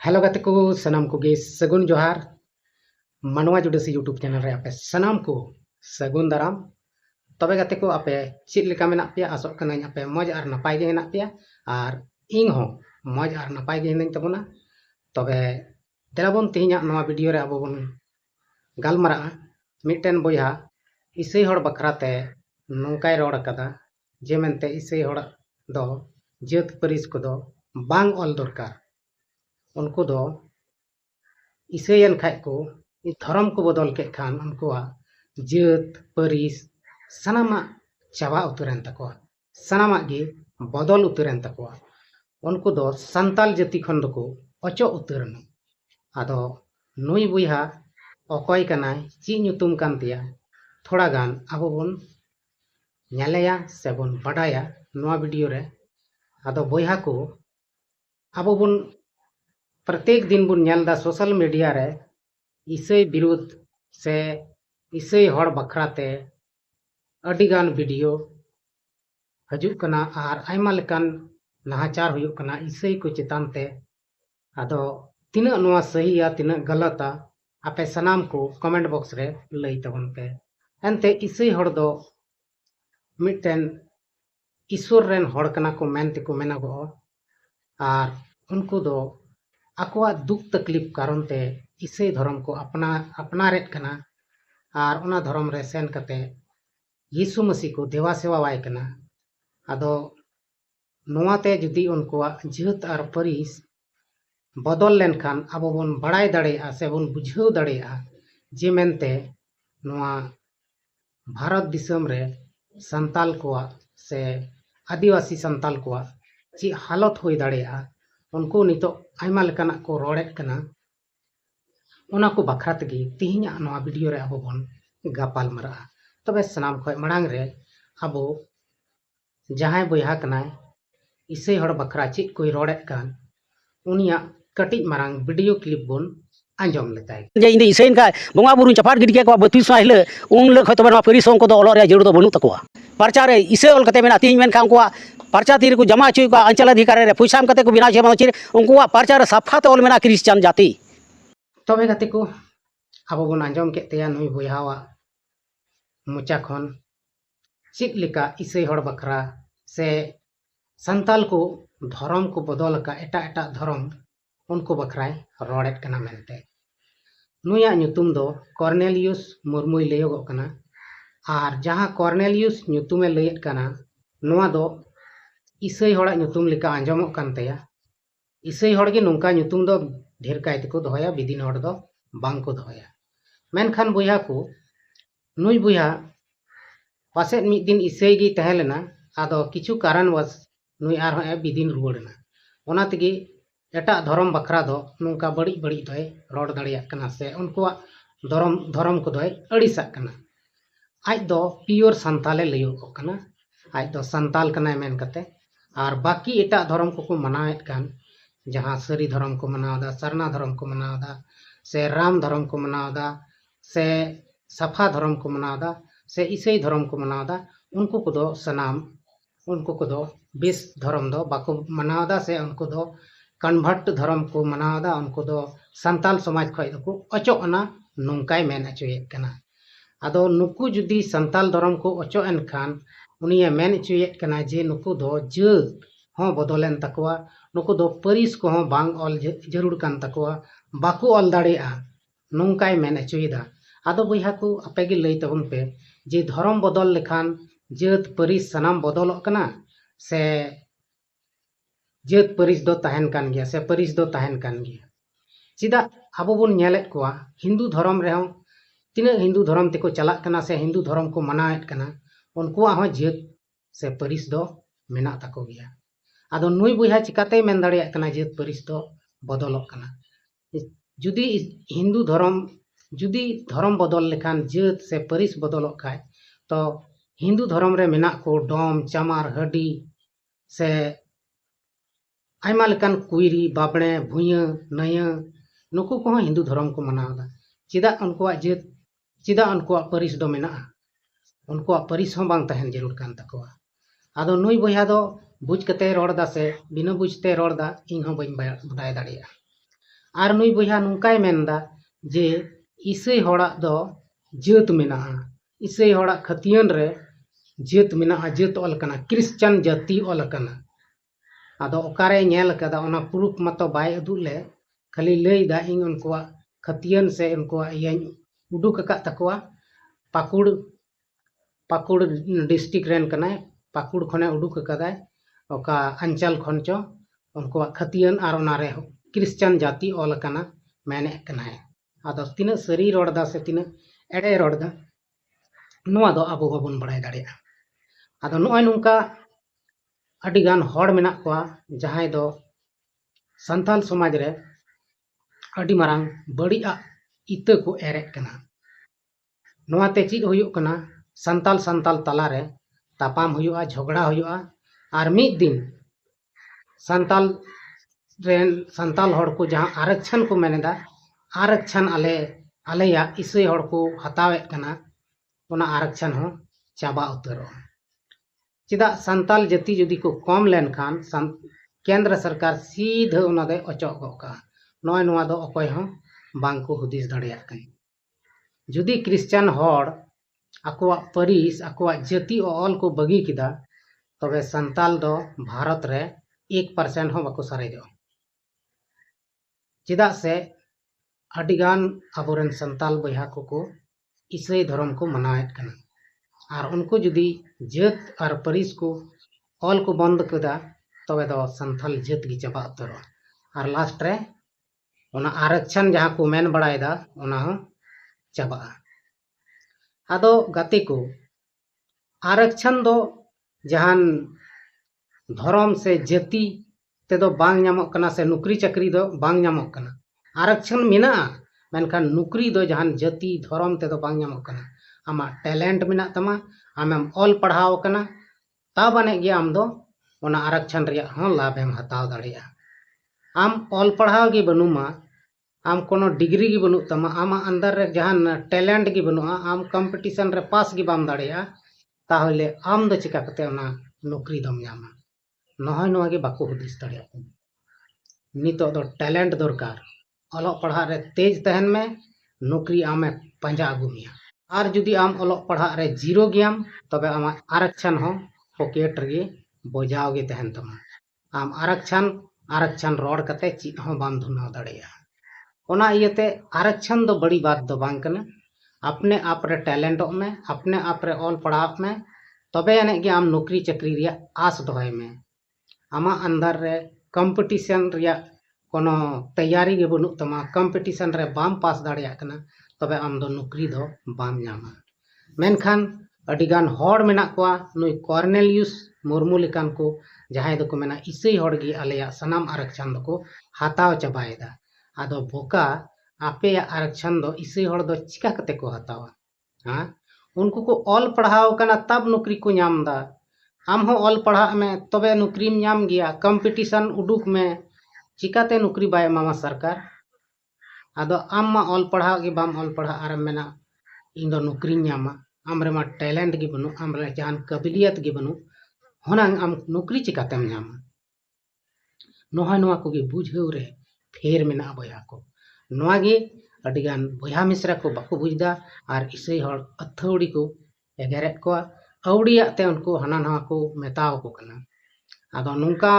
Hello गाते को सनाम को गे सगुन जोहार मानवा जुडसी यूट्यूब चैनल रे आपे सनाम को सगुन दाराम तबे गाते को आपे चित लेका मेना पे आसोक कनाኝ आपे मौज आर नपाय गे हेना पे आर इं हो मौज आर नपाय गे हेनाñ तबना तबे देलाबन तिहिना नवा वीडियो रे अबो बन गालमारा मिटन बोया इसई हड़ बखराते नौकाय रोड कदा जे मेनते इसई हड़ दो जात परिस को दो बांग ऑल दरकार उनको दो इसेयन खाय को धर्म को बदल के खान उनकुआ जात परिस सनामा चाबा उतरेन तको सनामा गे बदल उतरेन तको उनको दो संताल जाति खन दको अचो उतरन आदो नुई बुया अकय कनाय ची ᱧᱩᱛᱩᱢ कान तिया थोड़ा गान आबो बन ᱧᱮᱞᱮᱭᱟ से बन बडाया नवा वीडियो रे आदो बुया को आबो बन प्रत्येक दिन बुन ᱧᱮᱞदा सोशल मीडिया रे इसई विरुद्ध से इसई हड़ बखराते अडिगान वीडियो हजुक कना आर आयमा लेकान नाहाचार हुयुक कना इसई को चेतान ते आदो तिना नवा सही या तिना गलता आपे सनाम को कमेंट बॉक्स रे लई तबन पे एनते इसई हड़ दो मिटन ईश्वर रेन हड़ कना को मेनते को मेनागो आर उनको दो आकुआ दुख तकलीफ कारण ते इसई धर्म को अपनारेत कना आर उना धर्म रे सेन कते यीशु मसीह को देवा सेवा वाय कना आदो नोवाते जुदी उनकुआ जात आर परिस बदल लेनखान आबो बन बड़ाय दाड़ेया से बन बुझाव दाड़ेया जे मेनते नोवा भारत दिसम रे संताल कोआ से आदिवासी संताल कोआ ची हालत होई दाड़ेया उनको नितो आयमा लेकाना को रोड़ेत कना उना को बखरा तगी तिहिना नवा वीडियो रे आबो बन गापाल मरा तबे सनाम खय मड़ांग रे आबो जहाय बोया कनाय इसई हड़ बखरा चित कोई रोड़ेत कान उनिया कटिज मारांग वीडियो क्लिप बन आंजम लेताय जे इंदे इसेन का बंगा बुरु चपाट गिडी के को 32 साहिले उन ल खय तबे परिसों को दो ओलो रे जरूर दो बनु तकोआ परचा रे इसे ओल कते मेना तीन मेन खान को परचा तीर को जमा चुई को अंचल अधिकारी रे पुइसाम कते को बिना छे माचिर उनको परचा रे सफा तो ओल मेना क्रिश्चियन जाति तबे गते को आबो बन आंजम केतेया नुई बोयावा मुचा खन चित लिका इसई हड़ बखरा से संताल को धर्म को बदल का एटा एटा धर्म उनको बखराय रोड़ेत कना मेनते नुया ᱧᱩᱛᱩᱢ दो कॉर्नेलियस मुर्मुय लेयोगो कना आर जहां कॉर्नेलियस ᱧᱩᱛᱩᱢे लयेत कना नोआ दो इसई हड़ा ᱧᱩᱛᱩᱢ लिका आंजमोग कान तया इसई हड़ गे नोंका ᱧᱩᱛᱩᱢ दो ढेर कायते को दोहया बिदिन हड़ दो बांग को दोहया मेनखान बुया को नुई बुया पासे मिद दिन इसई गे तहेलेना आदो किछु कारणवश नुई आर ए बिदिन रुवड़ना ओना तगी एटा धर्म बखरा दो नोंका बड़ी बड़ी दोय रोड दाड़िया कना से उनको धर्म को दोय अड़िसा कना आज दो प्योर संताले लयो कना आज दो संताल कना मेन कते आर बाकी एटा धर्म को मनावेत कान जहां सरी धर्म को मनावदा सरना धर्म को मनावदा से राम धर्म को मनावदा से सफा धर्म को मनावदा से ईसाई धर्म को मनावदा उनको को दो सनाम उनको को दो बेस धर्म दो बाको मनावदा से उनको दो कन्वर्ट धर्म को मनावदा उनको दो संताल समाज खय दो अचोना नोंकाय मेन अचोयेत कना आदो नुकु जुदी संताल धर्म को अचोएन खान उनिया मेन अचोयेत कना जे नुकु दो जात हो बदलेन तकवा नुकु दो परिस को हो बांग ऑल जरूर कान तकवा बाको ऑल दाड़ेया नोंकाय मेन अचोयदा आदो बुया को अपेगे लई तबन पे जे धर्म बदल लेखान जात परिस सनाम बदलक कना से जात परिस दो तहन कान गया से परिस दो तहन कान गया चिदा आबो बन नेलेत कोआ हिंदू धर्म रे हो तिना हिंदू धर्म तेको चलाक कना से हिंदू धर्म को मनाएत कना उनको हो जात से परिस दो मेना ताको गया आदो नुई बुया चिकाते मेन दाड़िया कना जात परिस दो बदलक कना जुदी हिंदू धर्म बदल लेखान जात से परिस बदलक खाय तो हिंदू धर्म रे मेना को डोम चामार हडी से आयमा लेकान कुइरी बाबड़े भुइया नया नुकु को हिंदू धर्म को मनावदा चिदा उनको जात चिदा उनको परिस दो मेना उनको परिस हो बांग तहन जरूर कान तकोआ आदो नुई बोया दो बुझ कते रोड़दा से बिना बुझते रोड़दा इन हो बइन बडाय दाड़िया आर नुई बया नुकाय मेनदा जे ईसाई होड़ा दो जात मेना ईसाई होड़ा खतियन रे जात मेना जात ऑल कना क्रिश्चियन जाति ऑल कना आदो ओकारे नेल कदा ओना प्रूफ मतो बाय उदुले खाली लई दा इन उनकुआ खतियन से उनकुआ यन उडुक का तकवा पाकुड़ पाकुड़ डिस्ट्रिक्ट रेन कना पाकुड़ खने उडुक कदा ओका अंचल खनचो उनकुआ खतियन आर ओनारे क्रिश्चियन जाति ऑल कना मेने कना आदो तिना सरी रोडदा से तिना एडे रोडदा नुआ दो अबो बाबन बड़ाय दाड़िया आदो नोय नुंका अडिगान हॉड़ मेना कोआ जहां दो संथाल समाज रे अडी मारांग बड़िया इता को एरे कना नोआते चीज हुयुक कना संताल संताल तला रे तापाम हुयुआ झगड़ा हुयुआ आर मिद दिन संताल हॉड़ को जहां आरक्षण को मेनेदा आरक्षण आलेया ईसाई हॉड़ को हतावेत कना ओना आरक्षण हो चाबा उतरो चिदा संताल जाति जुदी को कम लेन खान केंद्र सरकार सीधा उनादे अचोक गोका नय नोआ दो अकोय हो बांग को हुदिस दाड़िया कन जुदी क्रिश्चियन हॉड़ अकोआ परिस अकोआ जाति ऑल को बगी किदा तबे संताल दो भारत रे 1% हो बाको सारेजो चिदा से अडिगान अबोरेन संताल बया को ईसाई धर्म को मनावेत कना और उनको जुदी जात और परिस को ऑल को बंद कदा तबे दो संथाल जात की चाबा उतरो और लास्ट रे ओना आरक्षण जहां को मेन बड़ायदा ओना हो चाबा आदो गाते को आरक्षण दो जहां धर्म से जाति ते दो बांग नामक कना से नौकरी चाकरी दो बांग नामक कना आरक्षण मेना मेनखान नौकरी दो जहां जाति धर्म ते दो बांग नामक कना आमा टैलेंट मेना तमा आमेम ऑल पढ़ाव कना तब अने गे आम दो ओना आरक्षण रिया हो लाभ एम हताव दाड़िया आम ऑल पढ़ाव गे बनुमा आम कोनो डिग्री गे बनु तमा आमा अंदर रे जहां टैलेंट गे बनुआ आम कंपटीशन रे पास गे बाम दाड़िया ताहले आम दो चिका कते ओना नौकरी दम नामा नहय नोआ गे बाको हुदिस दाड़िया नितो दो टैलेंट दरकार ऑल पढ़ा रे तेज तहन में नौकरी आमे पंजा अगुमिया और जुदी आम ऑलोग पढ़ा रे जीरो गियाम तबे आम आरक्षण हो पॉकेट रे बजाव गे तहन तमा आम आरक्षण रोड कते चीज हो बाम धुनाव दाड़िया ओना इयते आरक्षण दो बड़ी बात दो बांग कना अपने आप रे टैलेंट में अपने आप रे ऑल पढ़ाव में तबे अने गे आम नौकरी चाकरी रिया आस दोहय में आमा अंदर रे कंपटीशन रिया कोनो तैयारी गे बनु तमा कंपटीशन रे बाम पास दाड़िया कना तबे आम दो नौकरी दो बाम नामा मेनखान अडिगान हॉड़ मेना कोआ नुई कॉर्नेलियस मुर्मू लेकान को जहां दो को मेना ईसाई हॉड़ गे आलेया सनाम आरक्षण दो को हताव चाबायदा आदो बोका आपे आरक्षण दो ईसाई हॉड़ दो चिका कते को हतावा हां उनको को ऑल पढ़ाव कना तब नौकरी को नामदा आम हो ऑल पढ़ा में तबे नौकरी नाम गया कंपटीशन उडुक में चिकाते नौकरी बाय मामा सरकार आदो आम मा ऑल पढ़ा गे बाम ऑल पढ़ा आर मेना इन दो नौकरी नामा आम रे मा टैलेंट गे बनु आम रे जान काबिलियत गे बनु होना आम नौकरी चिकातेम नामा नोहा नोआ को गे बुझेव रे फेर मेना बया को नोआ गे अडिगान बया मिश्रा को बाको बुझदा आर ईसाई हॉड़ अथौड़ी को एगेरेत को अवड़िया ते उनको हना नवा को मेताव को कना आदो नुंका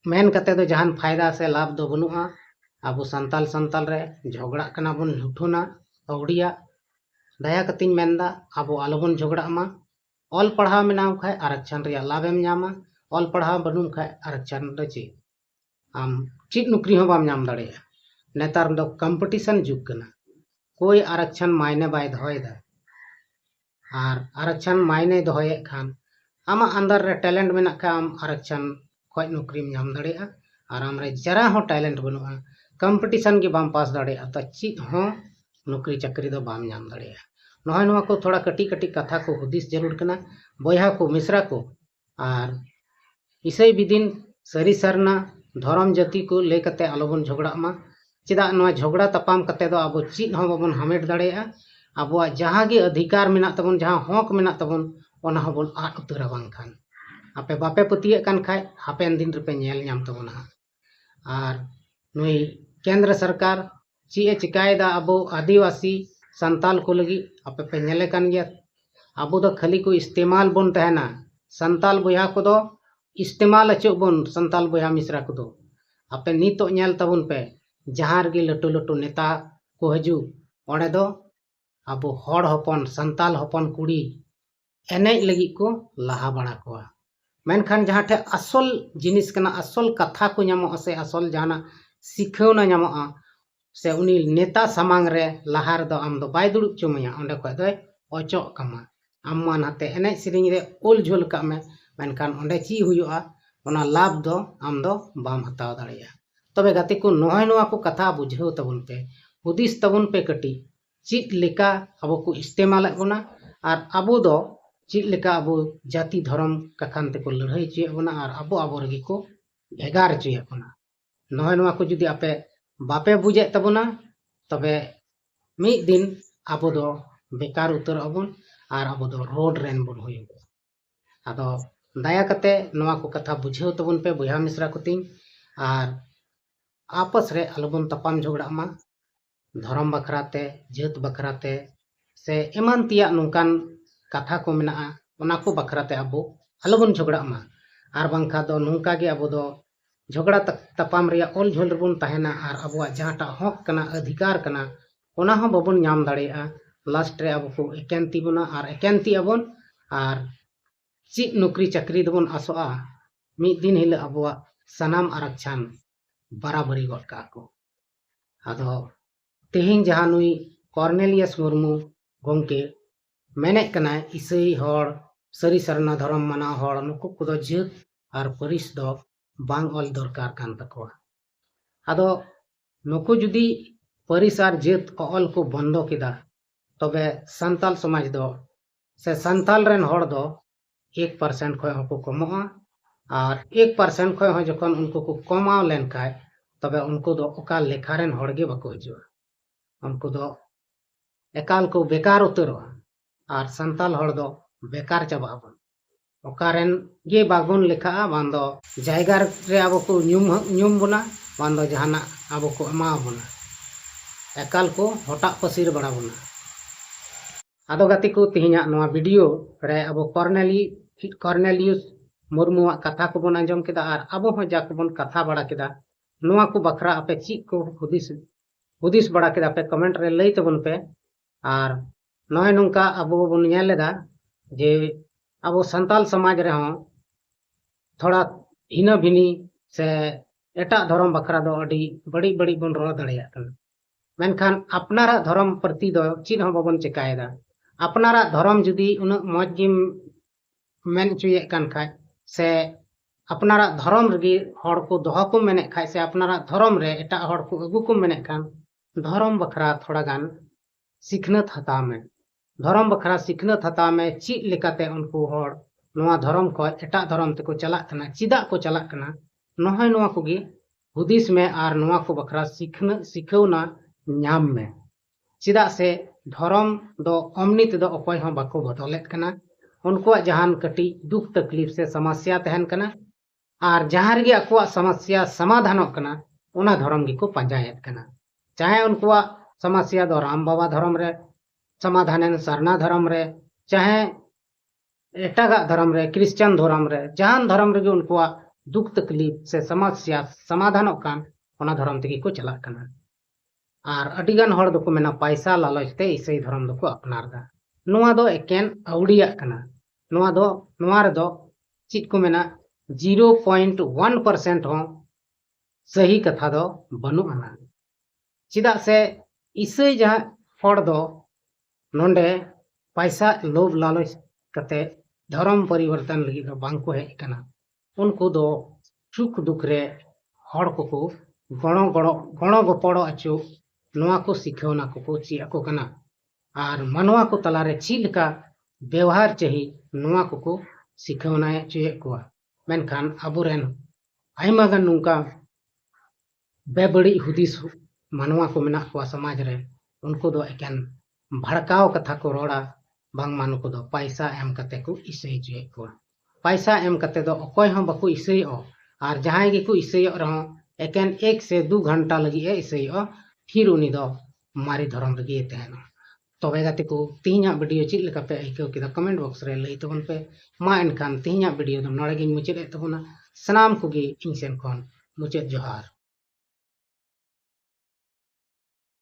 मेन कते दो जहान फायदा से लाभ दो बनुआ अब संताल रे झगड़ा कना बन लुठुना अवड़िया दया कतिन मेनदा अब आलोबन झगड़ा मा ऑल पढ़ाव मेनाव खाय आरक्षण रिया लाभेम नामा ऑल पढ़ाव बनुम खाय आरक्षण रे ची आम चीज नौकरी हो बाम नाम दाड़िया नेतार दो कंपटीशन जुग कना कोई आरक्षण मायने बाय दोहयदा आर आरक्षण मायने दोहये खान आमा अंदर रे टैलेंट मेना का आम आरक्षण खोय नौकरी नाम दाड़िया आर आम रे जरा हो टैलेंट बनुआ कंपटीशन के बाम पास दाड़िया तो चीज हो नौकरी चाकरी दो बाम नाम दाड़िया नोहा नोआ को थोड़ा कटी कटी कथा को हुदिस जरूर कना बया को मिश्रा को आर ईसाई विदिन सरी सरना धर्म जाति को ले कते आलोबन झगड़ा मा चिदा नोआ झगड़ा तपाम कते दो अब चीज हो बाबन हमेट दाड़िया अब जहां गे अधिकार मेना तबन जहां हक मेना तबन ओना हो बन आद उतरा बांग खान आपे बापे पतिये कान खाय हापेन दिन रे पे नेल नाम तबना आर नुई केंद्र सरकार ची चिकायदा अब आदिवासी संताल को लगी आपे पे नेले कान गया अब दो खाली को इस्तेमाल बन तहना संताल बोया को दो इस्तेमाल अचो बन संताल बोया मिश्रा को दो आपे नितो नेल तबुन पे जहां गे लटू लटू नेता को हजू ओडे दो अब हड़ हपन संताल हपन कुड़ी एनेज लगी को लाहा बड़ा को मेनखान जहाँ ठे असल जिनिस कना असल कथा को नामो से असल जाना सिखौना नामो से उनी नेता सामांग रे लाहार दो आम दो बाय दुड़ुब चुमया ओंडे खय दो अचो कमा आम मानाते एनेज सिरिंग रे ओल झोल का में मेनखान ओंडे ची हुयुआ ओना लाभ दो आम दो बाम हताव दाड़िया तबे गाते को नोय नोआ को कथा बुझाव तबुन पे हुदिस तबुन पे कटी चित लेका अब को इस्तेमाल बोना और अबो दो चित लेका अब जाति धर्म कखान ते को लड़ाई चुए बोना और अब अब रगी को भेगार चुए बोना नोय नोआ को जुदी आपे बापे बुझे तबुना तबे मिद दिन अब दो बेकार उतर अबुन और अब दो रोड रेन बन हुई आदो दया कते नोआ को कथा बुझाव तबुन पे बुझा मिश्रा को तिन और आपस रे अलबन तपाम झगड़ा मा धर्म बखराते जात बखराते से एमान तिया नुकान कथा को मेना ओना को बखराते अबो अलबन झगड़ा मा आर बांखा दो नुका गे अबो दो झगड़ा तपाम रिया ओल झोल रबन तहना आर अबो जहाटा हक कना अधिकार कना ओना हो बबन नाम दाड़ेया लास्ट रे अबो को एकेंती बना आर एकेंती अबन आर ची नौकरी चाकरी दबन आसोआ मिद दिन हिल अबो सनाम आरक्षण बराबरी गड का को आदो तेहिं जहां नुई कॉर्नेलियस मुर्मू गोंके मेने कना ईसाई हड़ सरी सरना धर्म माना हड़ नुकु को जात और परिस दो बांग ऑल दरकार कान तकवा आदो नुकु जुदी परिस और जात ऑल को बंदो किदा तबे संताल समाज दो से संताल रेन हड़ दो 1% खय हको कमोआ और 1% खय हो जखन उनको को कमाव लेन खाय तबे उनको दो ओका लेखा रेन हड़ गे बको हिजुआ उनको दो एकाल को बेकार उतरो और संताल हड़ दो बेकार चाबाबन ओकारेन गे बागुन लेखा बांदो जायगा रे अब को न्यूम बोना बांदो जहाना अब को एमा बोना एकाल को हटा पसीर बड़ा बोना आदो गाती को तिहिना नोआ वीडियो रे अब कॉर्नेलियस मुर्मू कथा को बन आंजम केदा और अब हो जाको बन कथा बड़ा केदा नोआ को बखरा आपे ची को हुदिस बड़ा केदा पे कमेंट रे लई तबन पे और नय नुका अब बन नेलेदा जे अब संताल समाज रे हो थोड़ा हिना भिनी से एटा धर्म बखरा दो अडी बड़ी बड़ी बन रो दड़िया कन मेनखान अपनारा धर्म प्रति दो चीज हो बबन चिकायदा अपनारा धर्म जुदी उन मौज गिम मेन चुये कान खाय से अपनारा धर्म रगी हड़ को दोह को मेने खाय से अपनारा धर्म रे एटा हड़ को अगु को मेने खान धर्म बखरा थोड़ा गान सिखनत हता में धर्म बखरा सिखनत हता में ची लेकाते उनको हड़ नोआ धर्म को एटा धर्म ते को चला कना चिदा को चला कना नोहय नोआ को गे हुदिस में आर नोआ को बखरा सिखौना नाम में चिदा से धर्म दो अमनित दो अकोय हो बाको बदलेत कना उनको जहान कटी दुख तकलीफ से समस्या तहन कना और जहां गे अको समस्या समाधान कना उना धर्म गे को पंजायत कना चाहे उनको समस्या दो राम बाबा धर्म रे समाधान सरना धर्म रे चाहे एटागा धर्म रे क्रिश्चियन धर्म रे जहान धर्म रे उनको दुख तकलीफ से समस्या समाधान कान उना धर्म तेगी को चला कना और अडिगान हड़ दो को मेना पैसा लालच ते ईसाई धर्म दो को अपनार दा नोआ दो एकेन अवड़िया कना नोआ दो नोआ रे दो चित को मेना 0.1% हो सही कथा दो बनु आना चिदा से ईसाई जहां हड़ दो नोंडे पैसा लोभ लालच कते धर्म परिवर्तन लगी दो बांको है कना उनको दो सुख दुख रे हड़ को गणो गपड़ो अचो नोआ को सिखौना को ची अको कना और मनवा को तलारे चील का व्यवहार चाहिए नोआ को सिखौना चुए को मेनखान अबुरेन आयमा गन नुका बेबड़ी हुदिस मनवा को मेना को समाज रे उनको दो एकेन भड़काव कथा को रोड़ा बांग मानु को दो पैसा एम कते को ईसाई चुए को पैसा एम कते दो अकोय हम बको ईसाई और जहां गे को ईसाई रहो एकेन 1 से 2 घंटा लगी ईसाइयो फिर उनी दो मारी धर्म रगे तहना तबे गाते को तीना वीडियो चेक लेका पे आइको किदा कमेंट बॉक्स रे लई तबन पे मा एनखान तीना वीडियो दो नड़े गिन मुचेद तबना सनाम कोगे इन सेन खन मुचेद जोहार।